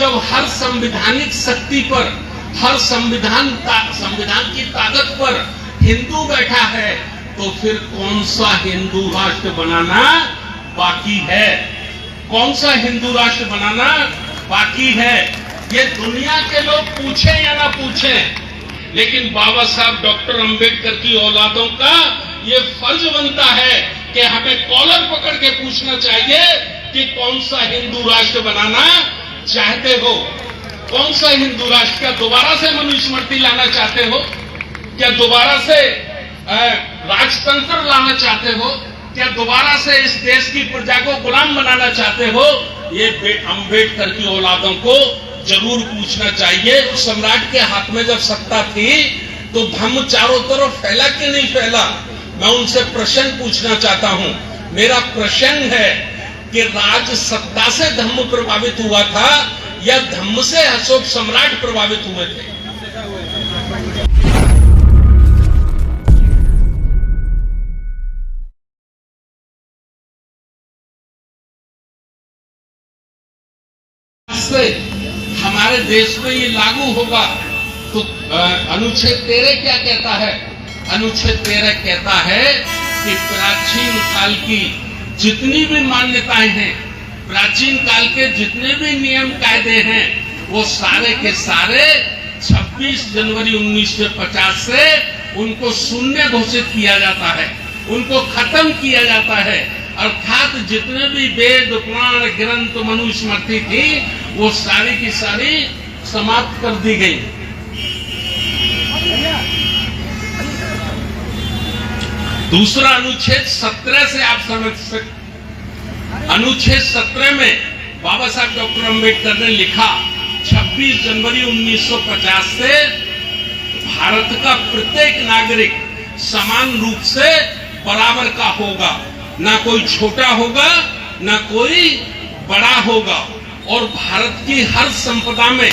जब हर संवैधानिक शक्ति पर, हर संविधान की ताकत पर हिंदू बैठा है, तो फिर कौन सा हिंदू राष्ट्र बनाना बाकी है? कौन सा हिंदू राष्ट्र बनाना बाकी है? ये दुनिया के लोग पूछे या ना पूछे, लेकिन बाबा साहब डॉक्टर अंबेडकर की औलादों का ये फर्ज बनता है कि हमें कॉलर पकड़ के पूछना चाहिए कि कौन सा हिंदू राष्ट्र बनाना चाहते हो? कौन सा हिंदू राष्ट्र? क्या दोबारा से मनुस्मृति लाना चाहते हो? क्या दोबारा से राजतंत्र लाना चाहते हो? क्या दोबारा से इस देश की प्रजा को गुलाम बनाना चाहते हो? ये अंबेडकर की औलादों को जरूर पूछना चाहिए। उस सम्राट के हाथ में जब सत्ता थी तो धम्म चारों तरफ फैला कि नहीं फैला? मैं उनसे प्रश्न पूछना चाहता हूं। मेरा प्रश्न है कि राज सत्ता से धम्म प्रभावित हुआ था या धम्म से अशोक सम्राट प्रभावित हुए थे? से हमारे देश में ये लागू होगा तो अनुच्छेद 13 क्या कहता है? अनुच्छेद 13 कहता है कि प्राचीन काल की जितनी भी मान्यताएं हैं, प्राचीन काल के जितने भी नियम कायदे हैं, वो सारे के सारे 26 जनवरी 1950 से उनको शून्य घोषित किया जाता है, उनको खत्म किया जाता है। अर्थात जितने भी वेद पुराण ग्रंथ मनुस्मृति थी वो सारी की सारी समाप्त कर दी गई। दूसरा अनुच्छेद 17 से आप समझ सकते। अनुच्छेद 17 में बाबा साहब डॉक्टर अंबेडकर ने लिखा 26 जनवरी 1950 से भारत का प्रत्येक नागरिक समान रूप से बराबर का होगा, ना कोई छोटा होगा ना कोई बड़ा होगा, और भारत की हर संपदा में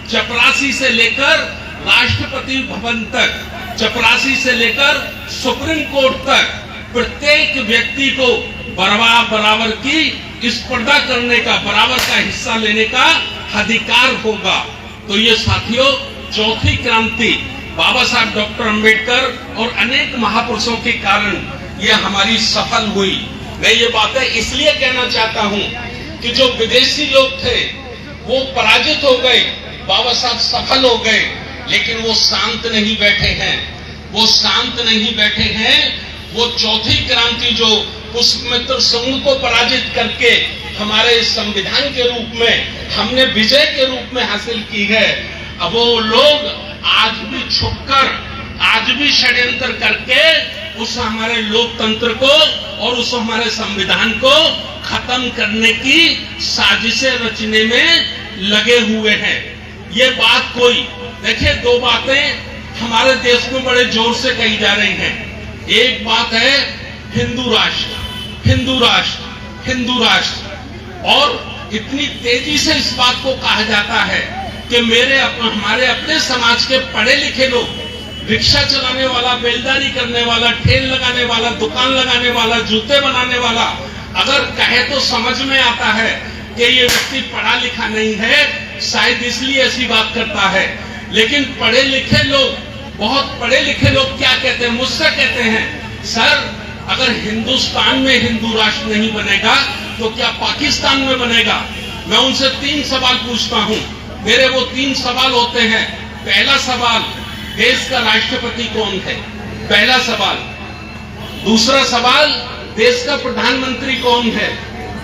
चपरासी से लेकर राष्ट्रपति भवन तक, चपरासी से लेकर सुप्रीम कोर्ट तक प्रत्येक व्यक्ति को बराबर की स्पर्धा करने का, बराबर का हिस्सा लेने का अधिकार होगा। तो ये साथियों, चौथी क्रांति बाबा साहब डॉक्टर अंबेडकर और अनेक महापुरुषों के कारण ये हमारी सफल हुई। मैं ये बातें इसलिए कहना चाहता हूं कि जो विदेशी लोग थे वो पराजित हो गए, बाबा साहब सफल हो गए, लेकिन वो शांत नहीं बैठे हैं, वो शांत नहीं बैठे हैं। वो चौथी क्रांति जो पुष्पमित्र संघ को पराजित करके हमारे संविधान के रूप में हमने विजय के रूप में हासिल की है, अब वो लोग आज भी छुपकर, आज भी षड्यंत्र करके उस हमारे लोकतंत्र को और उस हमारे संविधान को खत्म करने की साजिशें रचने में लगे हुए हैं। ये बात कोई, देखिए, दो बातें हमारे देश में बड़े जोर से कही जा रही हैं। एक बात है हिंदू राष्ट्र, हिंदू राष्ट्र, हिंदू राष्ट्र, और इतनी तेजी से इस बात को कहा जाता है कि हमारे अपने समाज के पढ़े लिखे लोग, रिक्शा चलाने वाला, बेलदारी करने वाला, ठेल लगाने वाला, दुकान लगाने वाला, जूते बनाने वाला, अगर कहे तो समझ में आता है कि ये व्यक्ति पढ़ा लिखा नहीं है, शायद इसलिए ऐसी बात करता है। लेकिन पढ़े लिखे लोग, बहुत पढ़े लिखे लोग क्या कहते हैं, मुझसे कहते हैं, सर अगर हिंदुस्तान में हिंदू राष्ट्र नहीं बनेगा तो क्या पाकिस्तान में बनेगा? मैं उनसे 3 सवाल पूछता हूं। मेरे वो 3 सवाल होते हैं। पहला सवाल, देश का राष्ट्रपति कौन है? पहला सवाल। दूसरा सवाल, देश का प्रधानमंत्री कौन है?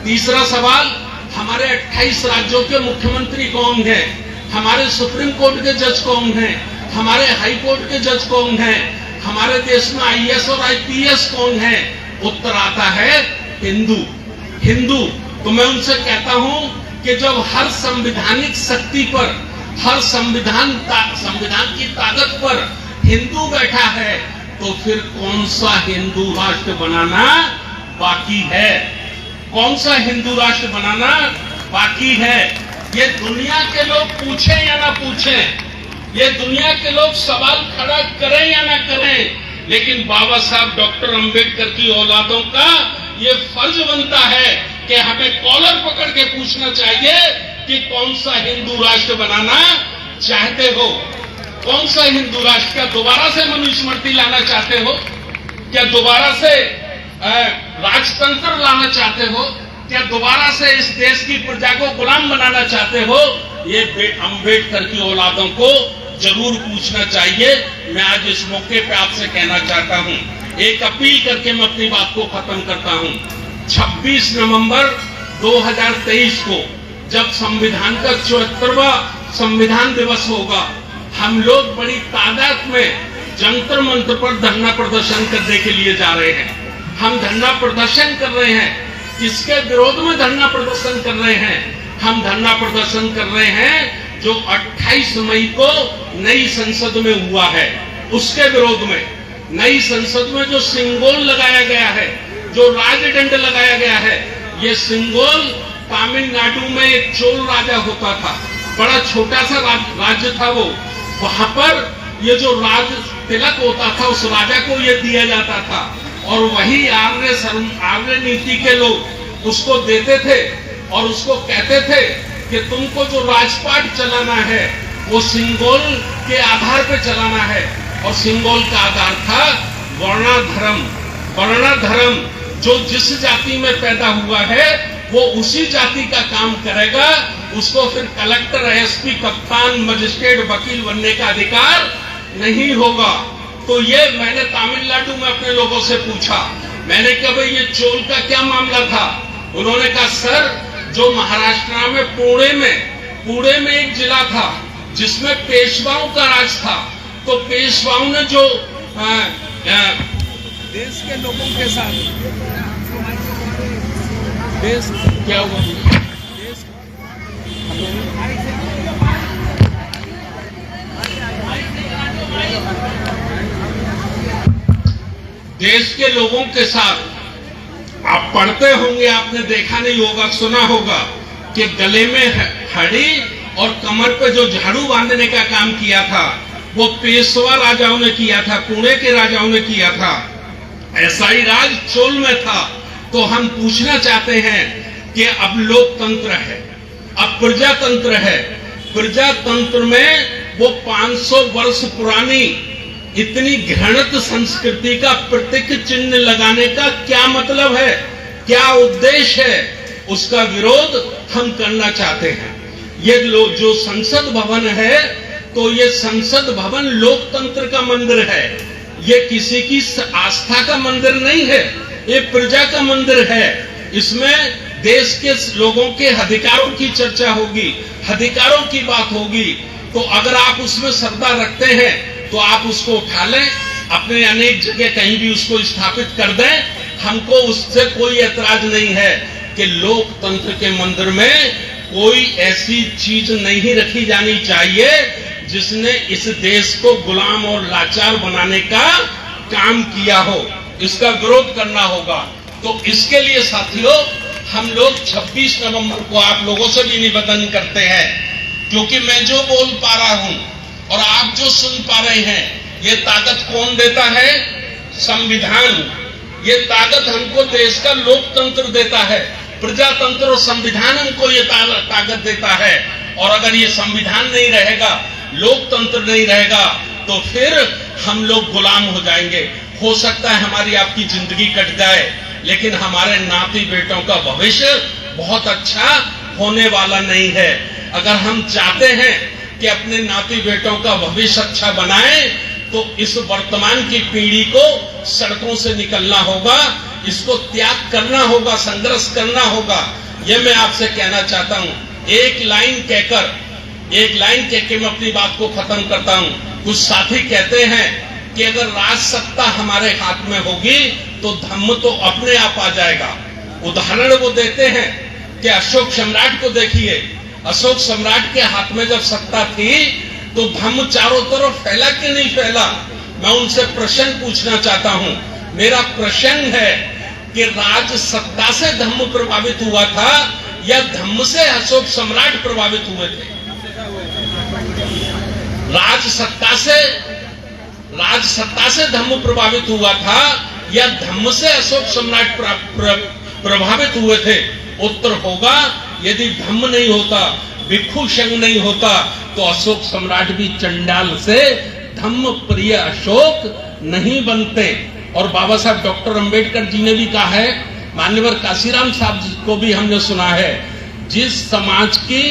तीसरा सवाल, हमारे 28 राज्यों के मुख्यमंत्री कौन है? हमारे सुप्रीम कोर्ट के जज कौन है? हमारे हाई कोर्ट के जज कौन है? हमारे देश में IAS और IPS कौन है? उत्तर आता है हिंदू, हिंदू। तो मैं उनसे कहता हूं कि जब हर संवैधानिक शक्ति पर, हर संविधान की ताकत पर हिंदू बैठा है, तो फिर कौन सा हिंदू राष्ट्र बनाना बाकी है? कौन सा हिंदू राष्ट्र बनाना बाकी है? ये दुनिया के लोग पूछे या ना पूछे, ये दुनिया के लोग सवाल खड़ा करें या ना करें, लेकिन बाबा साहब डॉक्टर अंबेडकर की औलादों का ये फर्ज बनता है कि हमें कॉलर पकड़ के पूछना चाहिए कि कौन सा हिंदू राष्ट्र बनाना चाहते हो, कौन सा हिंदू राष्ट्र, क्या दोबारा से मनुस्मृति लाना चाहते हो, क्या दोबारा से राजतंत्र लाना चाहते हो, क्या दोबारा से इस देश की प्रजा को गुलाम बनाना चाहते हो? ये अंबेडकर की औलादों को जरूर पूछना चाहिए। मैं आज इस मौके पे आपसे कहना चाहता हूं, एक अपील करके मैं अपनी बात को खत्म करता हूं। 26 नवंबर 2023 को जब संविधान का 74वां संविधान दिवस होगा, हम लोग बड़ी तादाद में जंतर मंतर पर धरना प्रदर्शन करने के लिए जा रहे हैं। हम धरना प्रदर्शन कर रहे हैं, किसके विरोध में धरना प्रदर्शन कर रहे हैं? हम धरना प्रदर्शन कर रहे हैं जो 28 मई को नई संसद में हुआ है, उसके विरोध में। नई संसद में जो सिंगोल लगाया गया है, जो राजदंड लगाया गया है, ये सिंगोल तमिलनाडु में एक चोल राजा होता था, बड़ा छोटा सा राज्य था वो। वहां पर ये जो राज तिलक होता था, उस राजा को ये दिया जाता था, और वही आर्य नीति के लोग उसको देते थे और उसको कहते थे कि तुमको जो राजपाट चलाना है वो सिंगोल के आधार पे चलाना है। और सिंगोल का आधार था वर्णाधर्म। वर्णाधर्म, जो जिस जाति में पैदा हुआ है वो उसी जाति का काम करेगा, उसको फिर कलेक्टर, एसपी, कप्तान, मजिस्ट्रेट, वकील बनने का अधिकार नहीं होगा। तो ये मैंने तमिलनाडु में अपने लोगों से पूछा, मैंने कहा भाई ये चोल का क्या मामला था? उन्होंने कहा सर, जो महाराष्ट्र में पुणे में एक जिला था जिसमें पेशवाओं का राज था, तो पेशवाओं ने जो देश के लोगों के साथ देश क्या हुआ, देश के लोगों के साथ, आप पढ़ते होंगे, आपने देखा नहीं होगा, सुना होगा कि गले में हड़ी और कमर पे जो झाड़ू बांधने का काम किया था वो पेशवा राजाओं ने किया था, पुणे के राजाओं ने किया था। ऐसा ही राज चोल में था। तो हम पूछना चाहते हैं कि अब लोकतंत्र है, अब प्रजातंत्र है। प्रजातंत्र में वो 500 वर्ष पुरानी इतनी घृणित संस्कृति का प्रतीक चिन्ह लगाने का क्या मतलब है, क्या उद्देश्य है? उसका विरोध हम करना चाहते हैं। ये जो संसद भवन है, तो ये संसद भवन लोकतंत्र का मंदिर है, ये किसी की आस्था का मंदिर नहीं है, ये प्रजा का मंदिर है। इसमें देश के लोगों के अधिकारों की चर्चा होगी, अधिकारों की बात होगी। तो अगर आप उसमें श्रद्धा रखते हैं तो आप उसको उठा लें, अपने अनेक जगह कहीं भी उसको स्थापित कर दें, हमको उससे कोई ऐतराज नहीं है कि लोकतंत्र के मंदिर में कोई ऐसी चीज नहीं रखी जानी चाहिए जिसने इस देश को गुलाम और लाचार बनाने का काम किया हो। इसका विरोध करना होगा। तो इसके लिए साथियों, हम लोग 26 नवंबर को आप लोगों से भी निवेदन करते हैं, क्योंकि मैं जो बोल पा रहा हूं और आप जो सुन पा रहे हैं, ये ताकत कौन देता है? संविधान। ये ताकत हमको देश का लोकतंत्र देता है, प्रजातंत्र और संविधान हमको ये ताकत देता है। और अगर ये संविधान नहीं रहेगा, लोकतंत्र नहीं रहेगा, तो फिर हम लोग गुलाम हो जाएंगे। हो सकता है हमारी आपकी जिंदगी कट जाए, लेकिन हमारे नाती बेटों का भविष्य बहुत अच्छा होने वाला नहीं है। अगर हम चाहते हैं कि अपने नाती बेटों का भविष्य अच्छा बनाएं, तो इस वर्तमान की पीढ़ी को सड़कों से निकलना होगा, इसको त्याग करना होगा, संघर्ष करना होगा। यह मैं आपसे कहना चाहता हूं। एक लाइन कहकर मैं अपनी बात को खत्म करता हूं। कुछ साथी कहते हैं कि अगर राज सत्ता हमारे हाथ में होगी तो धम्म तो अपने आप आ जाएगा। उदाहरण वो देते हैं कि अशोक सम्राट को देखिए, अशोक सम्राट के हाथ में जब सत्ता थी तो धम्म चारों तरफ फैला कि नहीं फैला? मैं उनसे प्रश्न पूछना चाहता हूं। मेरा प्रश्न है कि राज सत्ता से धम्म प्रभावित हुआ था या धम्म से अशोक सम्राट प्रभावित हुए थे? राज सत्ता से धम्म प्रभावित हुआ था या धम्म से अशोक सम्राट प्रभावित हुए थे? उत्तर होगा, यदि धम्म नहीं होता भिक्षु संग नहीं होता तो अशोक सम्राट भी चंडाल से धम्म प्रिय अशोक नहीं बनते। और बाबा साहब डॉक्टर अंबेडकर जी ने भी कहा है, मान्यवर काशीराम साहब जी को भी हमने सुना है, जिस समाज की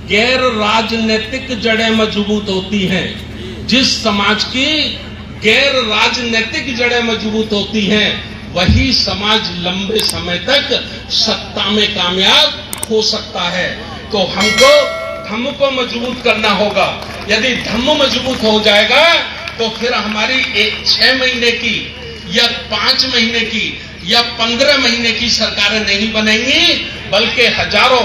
गैर राजनीतिक जड़ें मजबूत होती हैं, जिस समाज की गैर राजनीतिक जड़ें मजबूत होती हैं, वही समाज लंबे समय तक सत्ता में कामयाब हो सकता है। तो हमको धम्म को मजबूत करना होगा। यदि धम्म मजबूत हो जाएगा तो फिर हमारी 6 महीने की या 5 महीने की या 15 महीने की सरकारें नहीं बनेंगी, बल्कि हजारों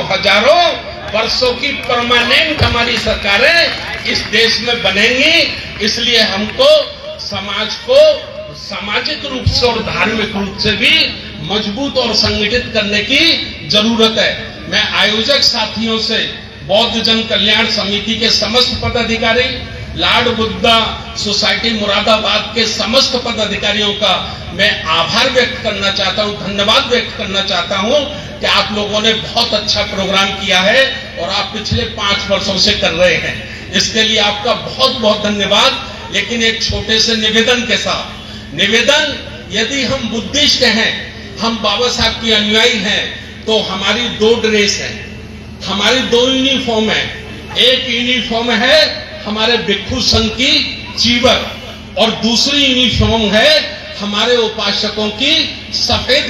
वर्षों की परमानेंट हमारी सरकारें इस देश में बनेंगी। इसलिए हमको समाज को सामाजिक रूप से और धार्मिक रूप से भी मजबूत और संगठित करने की जरूरत है। मैं आयोजक साथियों से, बौद्ध जन कल्याण समिति के समस्त पदाधिकारी, लॉर्ड बुद्धा सोसाइटी मुरादाबाद के समस्त पदाधिकारियों का मैं आभार व्यक्त करना चाहता हूं, धन्यवाद व्यक्त करना चाहता हूं कि आप लोगों ने बहुत अच्छा प्रोग्राम किया है और आप पिछले 5 वर्षों से कर रहे हैं। इसके लिए आपका बहुत बहुत धन्यवाद। लेकिन एक छोटे से निवेदन के साथ, यदि हम बुद्धिस्ट हैं, हम बाबा साहब के अनुयायी हैं, तो हमारी 2 ड्रेस है, हमारी 2 यूनिफॉर्म है। एक यूनिफॉर्म है हमारे भिक्षु संघ की चीवर और दूसरी यूनिफॉर्म है हमारे उपासकों की सफेद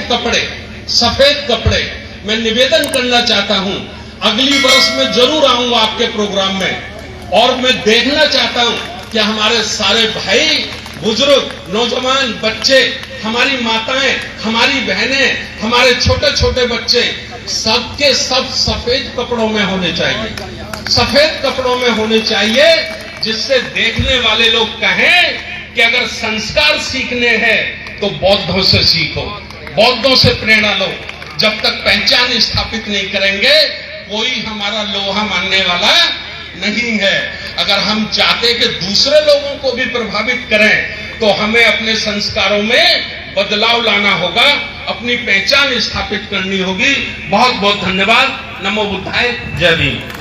कपड़े। मैं निवेदन करना चाहता हूं, अगली वर्ष में जरूर आऊंगा आपके प्रोग्राम में और मैं देखना चाहता हूं कि हमारे सारे भाई, बुजुर्ग, नौजवान, बच्चे, हमारी माताएं, हमारी बहनें, हमारे छोटे छोटे बच्चे सबके सब सफेद कपड़ों में होने चाहिए, जिससे देखने वाले लोग कहें कि अगर संस्कार सीखने हैं तो बौद्धों से सीखो, बौद्धों से प्रेरणा लो। जब तक पहचान स्थापित नहीं करेंगे कोई हमारा लोहा मानने वाला नहीं है। अगर हम चाहते कि दूसरे लोगों को भी प्रभावित करें तो हमें अपने संस्कारों में बदलाव लाना होगा, अपनी पहचान स्थापित करनी होगी। बहुत बहुत धन्यवाद। नमो बुद्धाय। जय भीम।